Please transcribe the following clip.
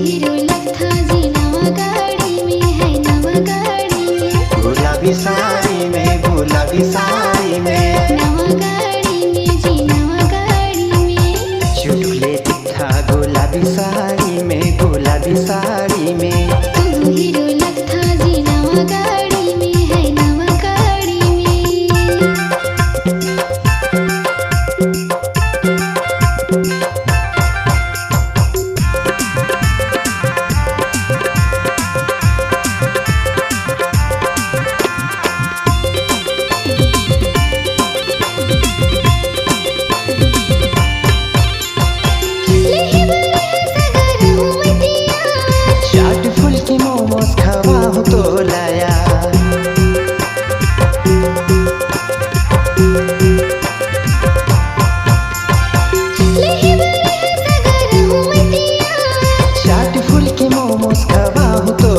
hero लगता जी नवा गाड़ी में है नवा गाड़ी में गुलाबी साड़ी में गुलाबी साड़ी में नवा गाड़ी में जी नवा गाड़ी में चुटकुले दिखा गुलाबी साड़ी में गुलाबी साड़ी में तू हीरो लगता जी नवा गाड़ी में है नवा गाड़ी में चाट फुल्की मोमोज खवाहु तोलाया चाट फुल्की मोमोज खवाहु तो